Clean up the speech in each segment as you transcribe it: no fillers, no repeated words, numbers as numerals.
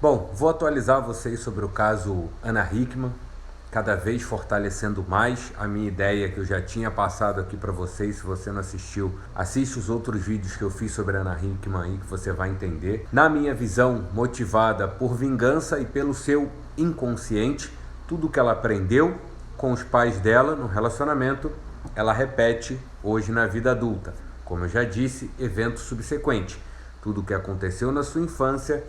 Bom, vou atualizar vocês sobre o caso Ana Hickman, cada vez fortalecendo mais a minha ideia que eu já tinha passado aqui para vocês. Se você não assistiu, assiste os outros vídeos que eu fiz sobre Ana Hickman aí que você vai entender. Na minha visão, motivada por vingança e pelo seu inconsciente, tudo que ela aprendeu com os pais dela no relacionamento, ela repete hoje na vida adulta. Como eu já disse, evento subsequente. Tudo o que aconteceu na sua infância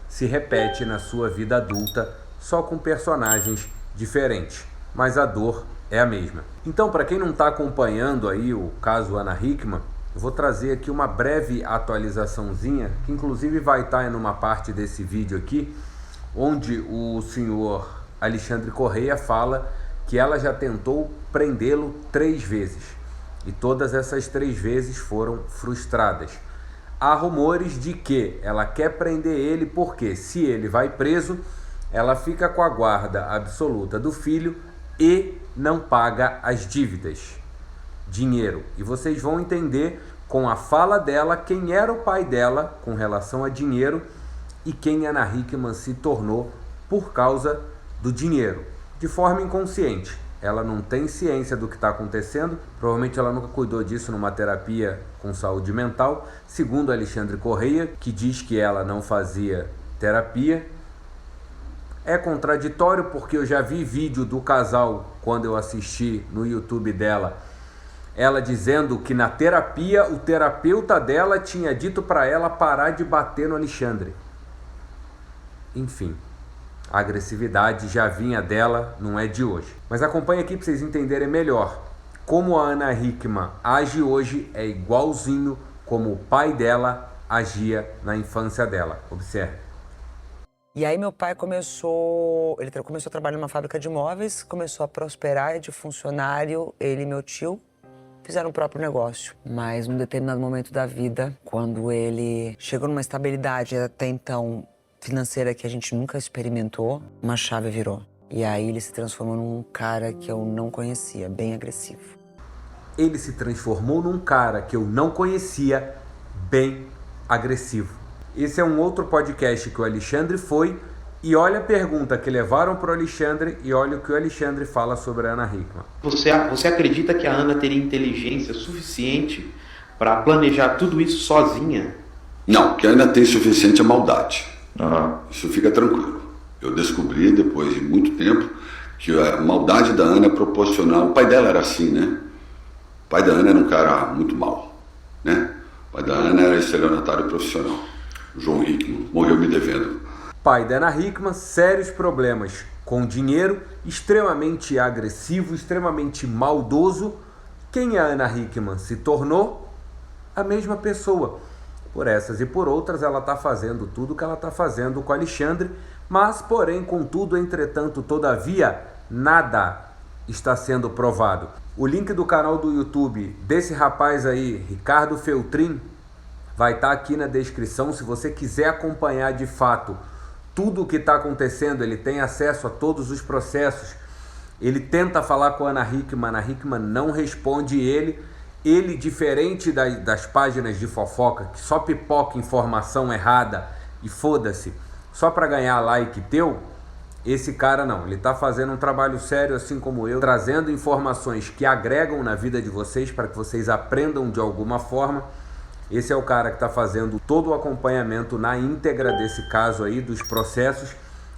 se repete na sua vida adulta, só com personagens diferentes, mas a dor é a mesma. Então, para quem não está acompanhando aí o caso Ana Hickman, eu vou trazer aqui uma breve atualizaçãozinha, que inclusive vai estar em uma parte desse vídeo aqui, onde o senhor Alexandre Correia fala que ela já tentou prendê-lo 3 vezes, e todas essas 3 vezes foram frustradas. Há rumores de que ela quer prender ele porque, se ele vai preso, ela fica com a guarda absoluta do filho e não paga as dívidas, dinheiro. E vocês vão entender com a fala dela quem era o pai dela com relação a dinheiro e quem Ana Hickman se tornou por causa do dinheiro, de forma inconsciente. Ela não tem ciência do que está acontecendo, provavelmente ela nunca cuidou disso numa terapia com saúde mental, segundo Alexandre Correia, que diz que ela não fazia terapia. É contraditório porque eu já vi vídeo do casal, quando eu assisti no YouTube dela, ela dizendo que na terapia o terapeuta dela tinha dito para ela parar de bater no Alexandre. Enfim, a agressividade já vinha dela, não é de hoje. Mas acompanhe aqui para vocês entenderem melhor. Como a Ana Hickman age hoje é igualzinho como o pai dela agia na infância dela. Observe. E aí meu pai começou a trabalhar numa fábrica de móveis, começou a prosperar de funcionário, ele e meu tio fizeram o próprio negócio. Mas num determinado momento da vida, quando ele chegou numa estabilidade até então financeira que a gente nunca experimentou, uma chave virou. E aí ele se transformou num cara que eu não conhecia, bem agressivo. Ele se transformou num cara que eu não conhecia, bem agressivo. Esse é um outro podcast que o Alexandre foi, e olha a pergunta que levaram para o Alexandre e olha o que o Alexandre fala sobre a Ana Hickman. Você acredita que a Ana teria inteligência suficiente para planejar tudo isso sozinha? Não, que ainda tem suficiente a maldade. Isso fica tranquilo. Eu descobri depois de muito tempo que a maldade da Ana é proporcional. O pai dela era assim, né? O pai da Ana era um cara muito mau, né? O pai da Ana era estelionatário profissional. O João Hickman morreu me devendo. Pai da Ana Hickman, sérios problemas com dinheiro, extremamente agressivo, extremamente maldoso. Quem a Ana Hickman se tornou? A mesma pessoa. Por essas e por outras, ela está fazendo tudo o que ela está fazendo com Alexandre, mas, porém, contudo, entretanto, todavia, nada está sendo provado. O link do canal do YouTube desse rapaz aí, Ricardo Feltrin, vai estar aqui na descrição. Se você quiser acompanhar de fato tudo o que está acontecendo, ele tem acesso a todos os processos. Ele tenta falar com a Ana Hickman não responde ele. Ele, diferente das páginas de fofoca, que só pipoca informação errada e foda-se, só para ganhar like teu, esse cara não. Ele está fazendo um trabalho sério, assim como eu, trazendo informações que agregam na vida de vocês, para que vocês aprendam de alguma forma. Esse é o cara que está fazendo todo o acompanhamento na íntegra desse caso aí, dos processos,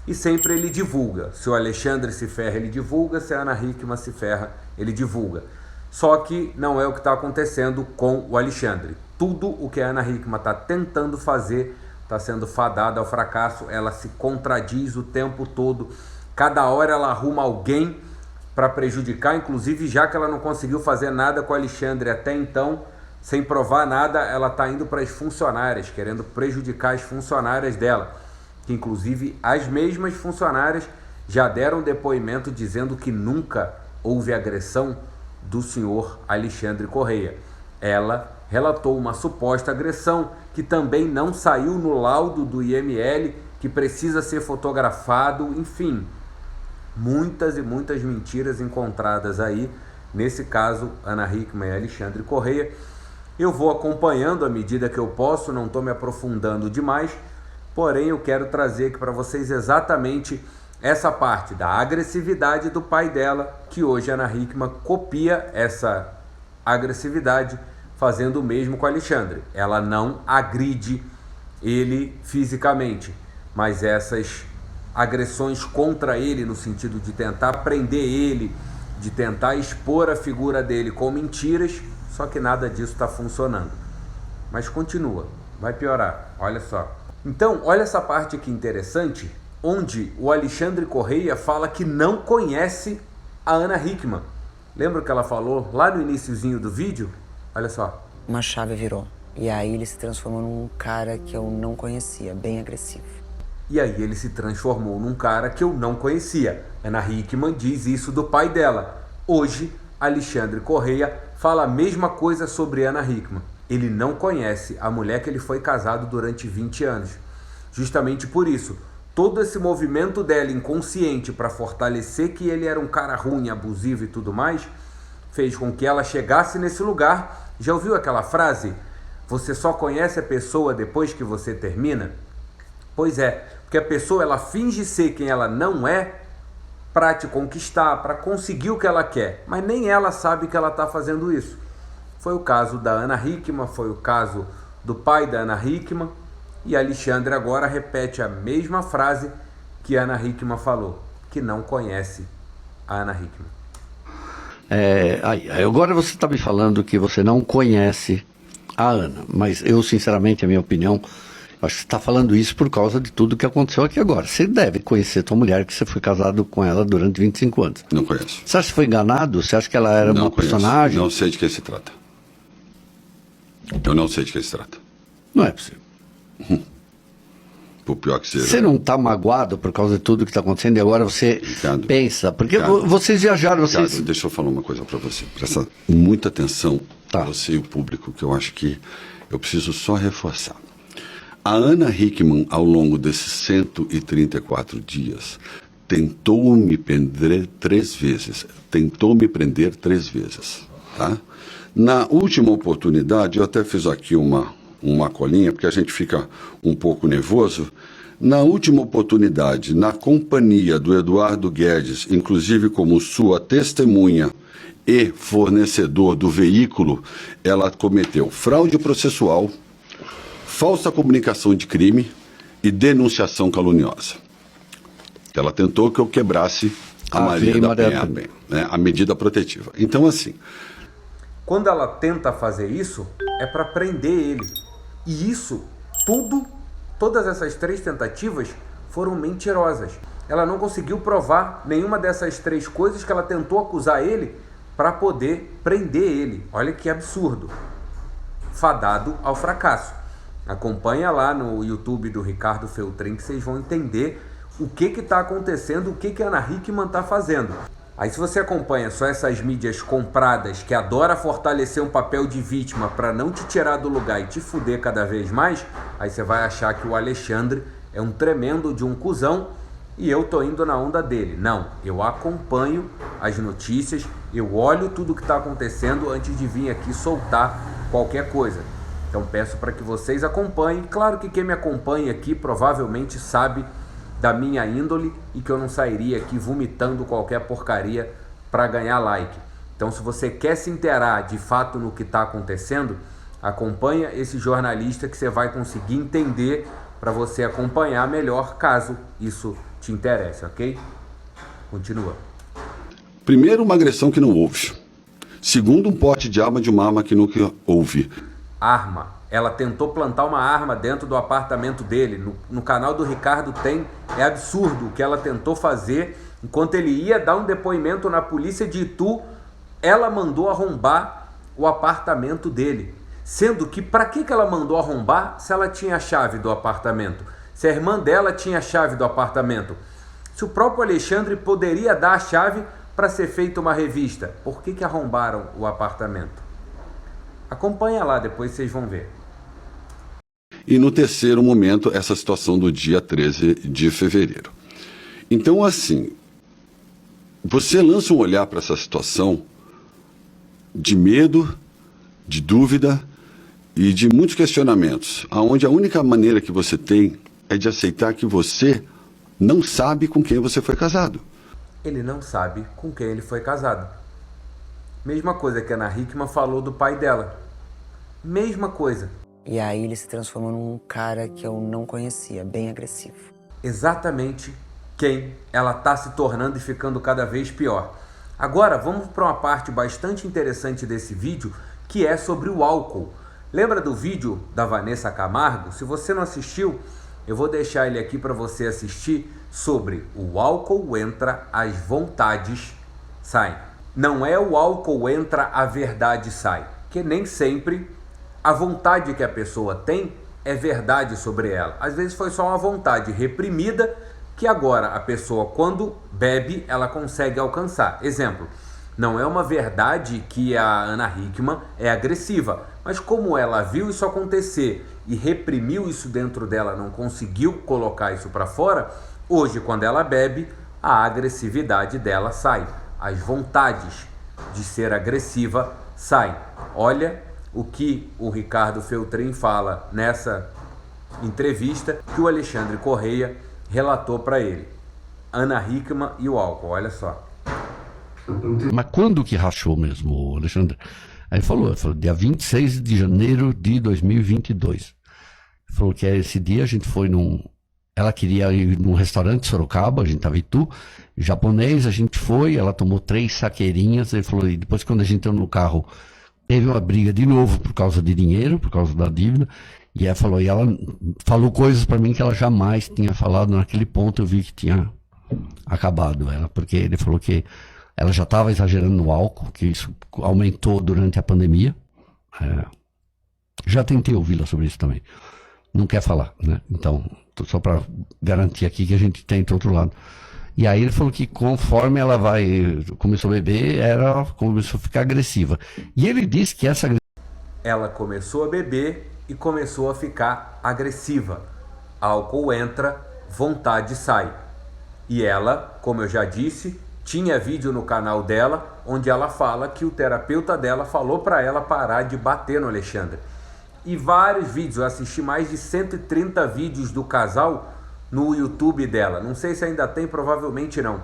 e sempre ele divulga. Se o Alexandre se ferra, ele divulga. Se a Ana Hickman se ferra, ele divulga. Só que não é o que está acontecendo com o Alexandre. Tudo o que a Ana Hickman está tentando fazer está sendo fadado ao fracasso. Ela se contradiz o tempo todo. Cada hora ela arruma alguém para prejudicar. Inclusive, já que ela não conseguiu fazer nada com o Alexandre até então, sem provar nada, ela está indo para as funcionárias, querendo prejudicar as funcionárias dela. Que inclusive as mesmas funcionárias já deram depoimento dizendo que nunca houve agressão do senhor Alexandre Correia. Ela relatou uma suposta agressão que também não saiu no laudo do IML, que precisa ser fotografado. Enfim, muitas e muitas mentiras encontradas aí nesse caso Ana Hickman e Alexandre Correia. Eu vou acompanhando à medida que eu posso, não estou me aprofundando demais, porém eu quero trazer aqui para vocês exatamente essa parte da agressividade do pai dela, que hoje a Ana Hickman copia essa agressividade, fazendo o mesmo com a Alexandre. Ela não agride ele fisicamente, mas essas agressões contra ele, no sentido de tentar prender ele, de tentar expor a figura dele com mentiras, só que nada disso está funcionando. Mas continua, vai piorar, olha só. Então, olha essa parte aqui interessante, onde o Alexandre Correia fala que não conhece a Ana Hickman. Lembra que ela falou lá no iniciozinho do vídeo? Olha só. Uma chave virou. E aí ele se transformou num cara que eu não conhecia, bem agressivo. E aí ele se transformou num cara que eu não conhecia. Ana Hickman diz isso do pai dela. Hoje, Alexandre Correia fala a mesma coisa sobre Ana Hickman. Ele não conhece a mulher que ele foi casado durante 20 anos. Justamente por isso, todo esse movimento dela inconsciente para fortalecer que ele era um cara ruim, abusivo e tudo mais, fez com que ela chegasse nesse lugar. Já ouviu aquela frase? Você só conhece a pessoa depois que você termina? Pois é, porque a pessoa ela finge ser quem ela não é para te conquistar, para conseguir o que ela quer, mas nem ela sabe que ela está fazendo isso. Foi o caso da Ana Hickman, foi o caso do pai da Ana Hickman, e Alexandre agora repete a mesma frase que a Ana Hickman falou, que não conhece a Ana Hickman. Agora você está me falando que você não conhece a Ana, mas eu, sinceramente, a minha opinião, acho que você está falando isso por causa de tudo que aconteceu aqui agora. Você deve conhecer tua mulher, que você foi casado com ela durante 25 anos. Não conheço. Você acha que foi enganado? Você acha que ela era uma personagem? Não sei de que se trata. Eu não sei de que se trata. Não é possível. Por pior que seja. Você não está magoado por causa de tudo que está acontecendo e agora você Ricardo, pensa? Porque Ricardo, vocês viajaram, vocês... Ricardo, deixa eu falar uma coisa para você. Presta muita atenção, Tá. você e o público, que eu acho que eu preciso só reforçar. A Ana Hickman, ao longo desses 134 dias, tentou me prender 3 vezes. Tentou me prender 3 vezes. Tá? Na última oportunidade, eu até fiz aqui uma colinha, porque a gente fica um pouco nervoso. Na última oportunidade, na companhia do Eduardo Guedes, inclusive como sua testemunha e fornecedor do veículo, ela cometeu fraude processual, falsa comunicação de crime e denunciação caluniosa. Ela tentou que eu quebrasse a Maria da Penha, né, a medida protetiva. Então, assim... Quando ela tenta fazer isso, é para prender ele. E isso, todas essas 3 tentativas foram mentirosas. Ela não conseguiu provar nenhuma dessas 3 coisas que ela tentou acusar ele para poder prender ele. Olha que absurdo. Fadado ao fracasso. Acompanha lá no YouTube do Ricardo Feltrin que vocês vão entender o que está acontecendo, o que a Ana Hickman está fazendo. Aí se você acompanha só essas mídias compradas que adora fortalecer um papel de vítima para não te tirar do lugar e te fuder cada vez mais, aí você vai achar que o Alexandre é um tremendo de um cuzão e eu tô indo na onda dele. Não, eu acompanho as notícias, eu olho tudo que está acontecendo antes de vir aqui soltar qualquer coisa. Então peço para que vocês acompanhem. Claro que quem me acompanha aqui provavelmente sabe da minha índole e que eu não sairia aqui vomitando qualquer porcaria para ganhar like. Então se você quer se inteirar de fato no que está acontecendo, acompanha esse jornalista que você vai conseguir entender para você acompanhar melhor caso isso te interesse, ok? Continua. Primeiro, uma agressão que não houve. Segundo, um porte de arma de uma arma que nunca houve. Arma. Ela tentou plantar uma arma dentro do apartamento dele. No canal do Ricardo tem. É absurdo o que ela tentou fazer. Enquanto ele ia dar um depoimento na polícia de Itu, ela mandou arrombar o apartamento dele. Sendo que, para que ela mandou arrombar se ela tinha a chave do apartamento? Se a irmã dela tinha a chave do apartamento? Se o próprio Alexandre poderia dar a chave para ser feita uma revista, por que arrombaram o apartamento? Acompanha lá, depois vocês vão ver. E no terceiro momento, essa situação do dia 13 de fevereiro. Então, assim, você lança um olhar para essa situação de medo, de dúvida e de muitos questionamentos, onde a única maneira que você tem é de aceitar que você não sabe com quem você foi casado. Ele não sabe com quem ele foi casado. Mesma coisa que a Ana Hickman falou do pai dela. Mesma coisa. E aí ele se transformou num cara que eu não conhecia, bem agressivo. Exatamente quem ela está se tornando e ficando cada vez pior. Agora vamos para uma parte bastante interessante desse vídeo, que é sobre o álcool. Lembra do vídeo da Vanessa Camargo? Se você não assistiu, eu vou deixar ele aqui para você assistir, sobre o álcool entra, as vontades saem. Não é o álcool entra, a verdade sai. Que nem sempre a vontade que a pessoa tem é verdade sobre ela. Às vezes foi só uma vontade reprimida que agora a pessoa, quando bebe, ela consegue alcançar. Exemplo, não é uma verdade que a Ana Hickman é agressiva, mas como ela viu isso acontecer e reprimiu isso dentro dela, não conseguiu colocar isso para fora, hoje, quando ela bebe, a agressividade dela sai. As vontades de ser agressiva saem. Olha o que o Ricardo Feltrin fala nessa entrevista que o Alexandre Correia relatou para ele. Ana Hickman e o álcool, olha só. Mas quando que rachou mesmo, Alexandre? Aí ele falou dia 26 de janeiro de 2022. Ele falou que esse dia a gente foi ela queria ir num restaurante em Sorocaba, a gente tava em Itu, japonês, a gente foi, ela tomou 3 saqueirinhas, ele falou, e depois quando a gente entrou no carro, teve uma briga de novo por causa de dinheiro, por causa da dívida, e ela falou coisas para mim que ela jamais tinha falado. Naquele ponto eu vi que tinha acabado ela, porque ele falou que ela já estava exagerando no álcool, que isso aumentou durante a pandemia. Já tentei ouvi-la sobre isso também. Não quer falar, né? Então, só para garantir aqui que a gente tenta outro lado. E aí ele falou que conforme ela começou a beber, ela começou a ficar agressiva. E ele disse que ela começou a beber e começou a ficar agressiva. Álcool entra, vontade sai. E ela, como eu já disse, tinha vídeo no canal dela onde ela fala que o terapeuta dela falou para ela parar de bater no Alexandre. E vários vídeos, eu assisti mais de 130 vídeos do casal no YouTube dela. Não sei se ainda tem, provavelmente não.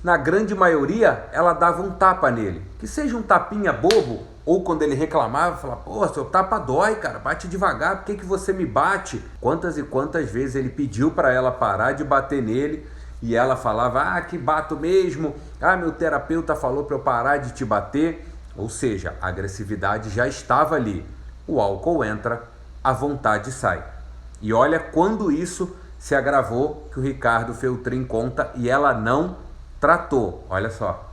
Na grande maioria, ela dava um tapa nele. Que seja um tapinha bobo, ou quando ele reclamava, falava, pô, seu tapa dói, cara, bate devagar, por que você me bate? Quantas e quantas vezes ele pediu para ela parar de bater nele, e ela falava, que bato mesmo, meu terapeuta falou para eu parar de te bater. Ou seja, a agressividade já estava ali. O álcool entra, a vontade sai. E olha quando isso se agravou, que o Ricardo Feltrin conta, e ela não tratou. Olha só.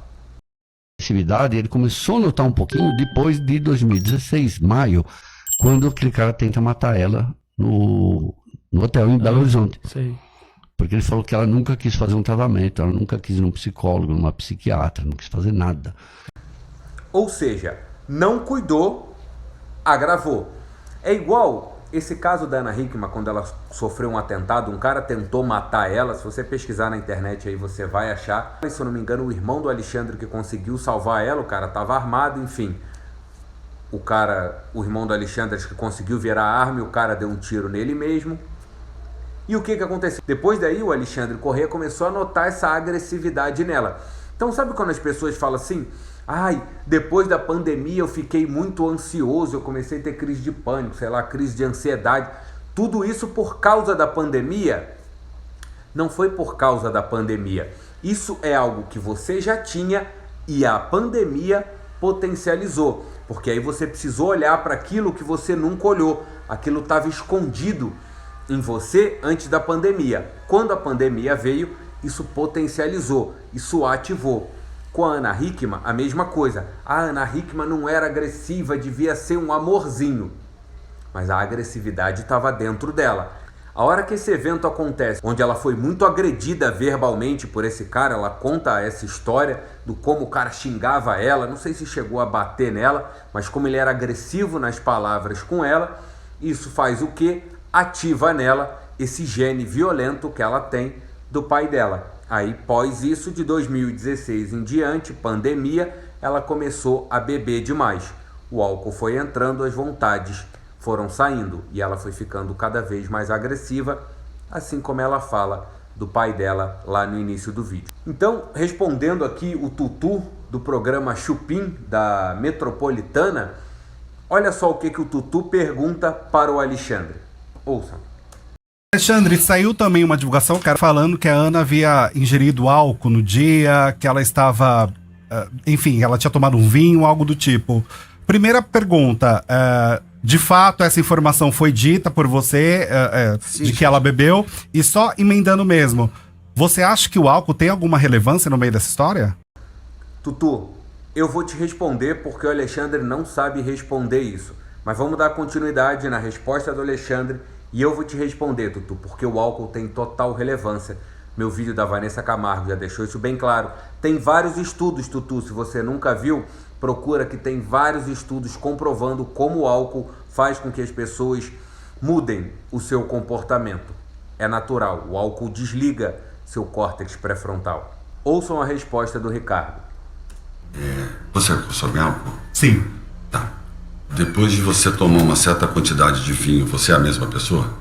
Ele começou a notar um pouquinho depois de 2016, maio, quando aquele cara tenta matar ela no hotel em Belo Horizonte. Sei. Porque ele falou que ela nunca quis fazer um tratamento, ela nunca quis ir num psicólogo, numa psiquiatra, não quis fazer nada. Ou seja, não cuidou, agravou. É igual esse caso da Ana Hickman, quando ela sofreu um atentado, um cara tentou matar ela. Se você pesquisar na internet aí, você vai achar. Se eu não me engano, o irmão do Alexandre que conseguiu salvar ela, o cara estava armado, enfim. O irmão do Alexandre que conseguiu virar a arma e o cara deu um tiro nele mesmo. E o que aconteceu? Depois daí, o Alexandre Correia começou a notar essa agressividade nela. Então, sabe quando as pessoas falam assim, depois da pandemia eu fiquei muito ansioso, eu comecei a ter crise de pânico, crise de ansiedade. Tudo isso por causa da pandemia? Não foi por causa da pandemia. Isso é algo que você já tinha e a pandemia potencializou. Porque aí você precisou olhar para aquilo que você nunca olhou. Aquilo estava escondido em você antes da pandemia. Quando a pandemia veio, isso potencializou, isso ativou. Com a Ana Hickman, a mesma coisa. A Ana Hickman não era agressiva, devia ser um amorzinho. Mas a agressividade estava dentro dela. A hora que esse evento acontece, onde ela foi muito agredida verbalmente por esse cara, ela conta essa história do como o cara xingava ela, não sei se chegou a bater nela, mas como ele era agressivo nas palavras com ela, isso faz o quê? Ativa nela esse gene violento que ela tem do pai dela. Aí, pós isso, de 2016 em diante, pandemia, ela começou a beber demais. O álcool foi entrando, as vontades foram saindo e ela foi ficando cada vez mais agressiva assim como ela fala do pai dela lá no início do vídeo. Então, respondendo aqui o Tutu do programa Chupim da Metropolitana, olha só o que o Tutu pergunta para o Alexandre. Ouça. Alexandre, saiu também uma divulgação, cara, falando que a Ana havia ingerido álcool no dia, que ela estava, enfim, ela tinha tomado um vinho, algo do tipo. Primeira pergunta, de fato essa informação foi dita por você, de que ela bebeu, e só emendando mesmo, você acha que o álcool tem alguma relevância no meio dessa história? Tutu, eu vou te responder porque o Alexandre não sabe responder isso, mas vamos dar continuidade na resposta do Alexandre e eu vou te responder, Tutu, porque o álcool tem total relevância. Meu vídeo da Vanessa Camargo já deixou isso bem claro. Tem vários estudos, Tutu, se você nunca viu, procura que tem vários estudos comprovando como o álcool faz com que as pessoas mudem o seu comportamento. É natural, o álcool desliga seu córtex pré-frontal. Ouçam a resposta do Ricardo. Você consome álcool? Sim. Tá. Depois de você tomar uma certa quantidade de vinho, você é a mesma pessoa?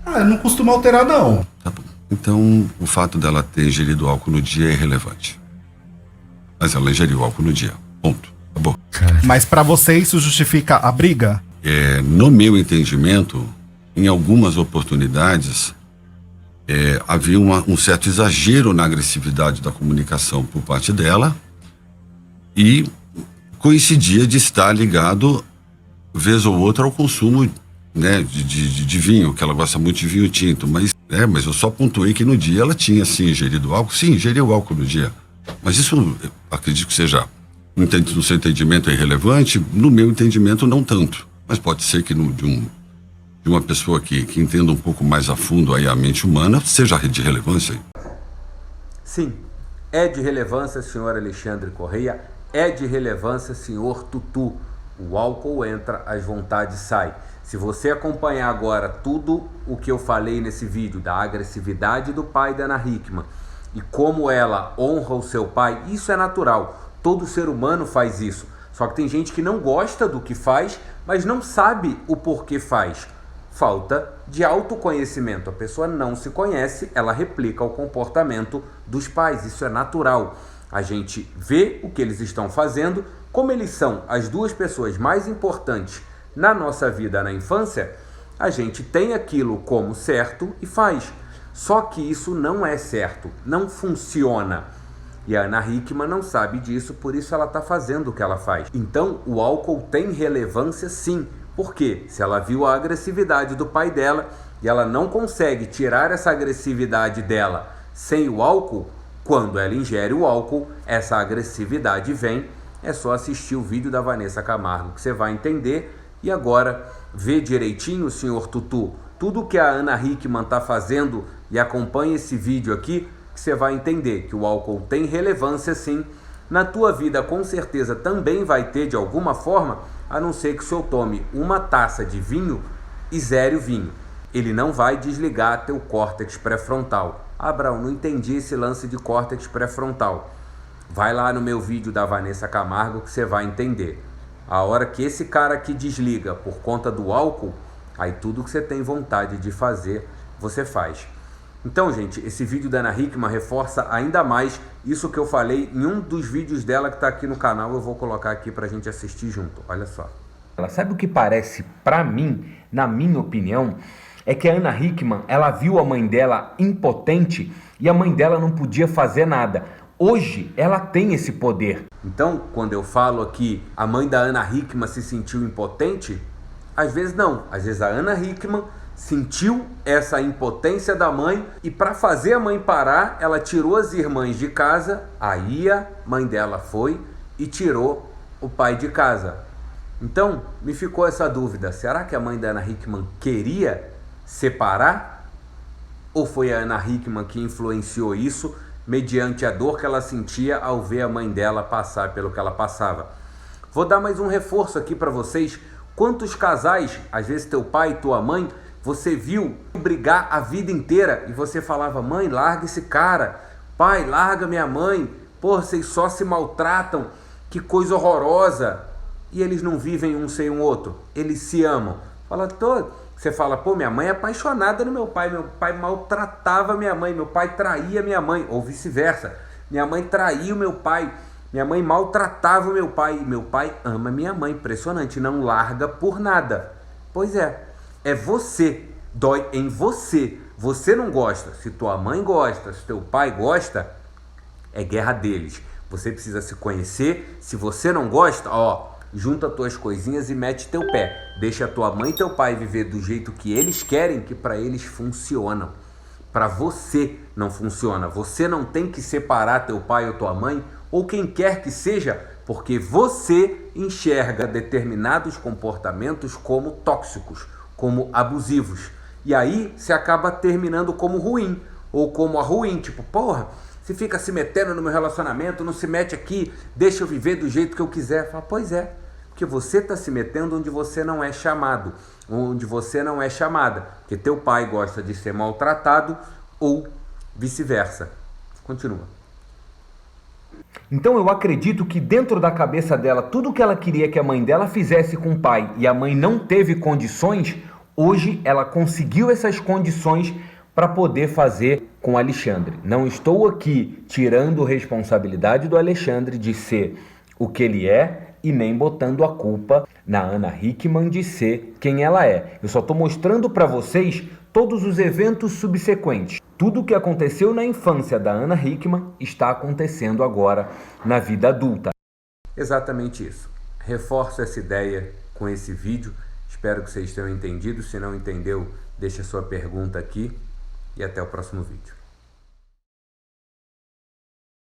Não costuma alterar, não. Tá bom. Então, o fato dela ter ingerido álcool no dia é irrelevante. Mas ela ingeriu álcool no dia. Ponto. Acabou. Mas pra você isso justifica a briga? No meu entendimento, em algumas oportunidades, havia um certo exagero na agressividade da comunicação por parte dela e coincidia de estar ligado, vez ou outra, ao consumo, né, de vinho, que ela gosta muito de vinho tinto. Mas eu só pontuei que no dia ela tinha, sim, ingerido álcool. Sim, ingeriu álcool no dia. Mas isso, eu acredito que seja, no seu entendimento, é irrelevante. No meu entendimento, não tanto. Mas pode ser que de uma pessoa que entenda um pouco mais a fundo aí a mente humana, seja de relevância. Sim, é de relevância, senhor Alexandre Correia, é de relevância, senhor Tutu. O álcool entra, as vontades saem. Se você acompanhar agora tudo o que eu falei nesse vídeo, da agressividade do pai da Ana Hickman e como ela honra o seu pai, isso é natural. Todo ser humano faz isso. Só que tem gente que não gosta do que faz, mas não sabe o porquê faz. Falta de autoconhecimento. A pessoa não se conhece, ela replica o comportamento dos pais. Isso é natural. A gente vê o que eles estão fazendo, como eles são as duas pessoas mais importantes na nossa vida na infância, a gente tem aquilo como certo e faz. Só que isso não é certo, não funciona. E a Ana Hickman não sabe disso, por isso ela está fazendo o que ela faz. Então o álcool tem relevância sim. Por quê? Se ela viu a agressividade do pai dela e ela não consegue tirar essa agressividade dela sem o álcool, quando ela ingere o álcool, essa agressividade vem. É só assistir o vídeo da Vanessa Camargo que você vai entender. E agora, vê direitinho, senhor Tutu, tudo que a Ana Hickman está fazendo e acompanhe esse vídeo aqui, que você vai entender que o álcool tem relevância sim. Na tua vida, com certeza, também vai ter de alguma forma, a não ser que o senhor tome uma taça de vinho e zere o vinho. Ele não vai desligar teu córtex pré-frontal. Abraão, não entendi esse lance de córtex pré-frontal. Vai lá no meu vídeo da Vanessa Camargo que você vai entender. A hora que esse cara aqui desliga por conta do álcool, aí tudo que você tem vontade de fazer, você faz. Então, gente, esse vídeo da Ana Hickman reforça ainda mais isso que eu falei em um dos vídeos dela que está aqui no canal. Eu vou colocar aqui pra gente assistir junto. Olha só. Ela sabe o que parece pra mim, na minha opinião, é que a Ana Hickman, ela viu a mãe dela impotente e a mãe dela não podia fazer nada. Hoje, ela tem esse poder. Então, quando eu falo aqui, a mãe da Ana Hickman se sentiu impotente, às vezes não. Às vezes a Ana Hickman sentiu essa impotência da mãe e para fazer a mãe parar, ela tirou as irmãs de casa, aí a mãe dela foi e tirou o pai de casa. Então, me ficou essa dúvida, será que a mãe da Ana Hickman queria separar? Ou foi a Ana Hickman que influenciou isso mediante a dor que ela sentia ao ver a mãe dela passar pelo que ela passava? Vou dar mais um reforço aqui para vocês. Quantos casais, às vezes teu pai e tua mãe, você viu brigar a vida inteira e você falava, mãe, larga esse cara, pai, larga minha mãe, pô, vocês só se maltratam, que coisa horrorosa. E eles não vivem um sem o outro, eles se amam. Fala, Você fala, pô, minha mãe é apaixonada no meu pai maltratava minha mãe, meu pai traía minha mãe, ou vice-versa. Minha mãe traía o meu pai, minha mãe maltratava o meu pai ama minha mãe, impressionante, não larga por nada. Pois é você, dói em você. Você não gosta, se tua mãe gosta, se teu pai gosta, é guerra deles. Você precisa se conhecer, se você não gosta, junta tuas coisinhas e mete teu pé. Deixa tua mãe e teu pai viver do jeito que eles querem, que para eles funcionam. Para você não funciona. Você não tem que separar teu pai ou tua mãe, ou quem quer que seja, porque você enxerga determinados comportamentos como tóxicos, como abusivos. E aí você acaba terminando como ruim, ou como a ruim, tipo, porra, você fica se metendo no meu relacionamento, não se mete aqui, deixa eu viver do jeito que eu quiser. Fala, pois é, porque você está se metendo onde você não é chamado, onde você não é chamada, porque teu pai gosta de ser maltratado ou vice-versa. Continua. Então eu acredito que dentro da cabeça dela, tudo que ela queria que a mãe dela fizesse com o pai e a mãe não teve condições, hoje ela conseguiu essas condições para poder fazer com o Alexandre. Não estou aqui tirando responsabilidade do Alexandre de ser o que ele é e nem botando a culpa na Ana Hickman de ser quem ela é. Eu só estou mostrando para vocês todos os eventos subsequentes. Tudo o que aconteceu na infância da Ana Hickman está acontecendo agora na vida adulta. Exatamente isso. Reforço essa ideia com esse vídeo. Espero que vocês tenham entendido. Se não entendeu, deixa sua pergunta aqui. E até o próximo vídeo.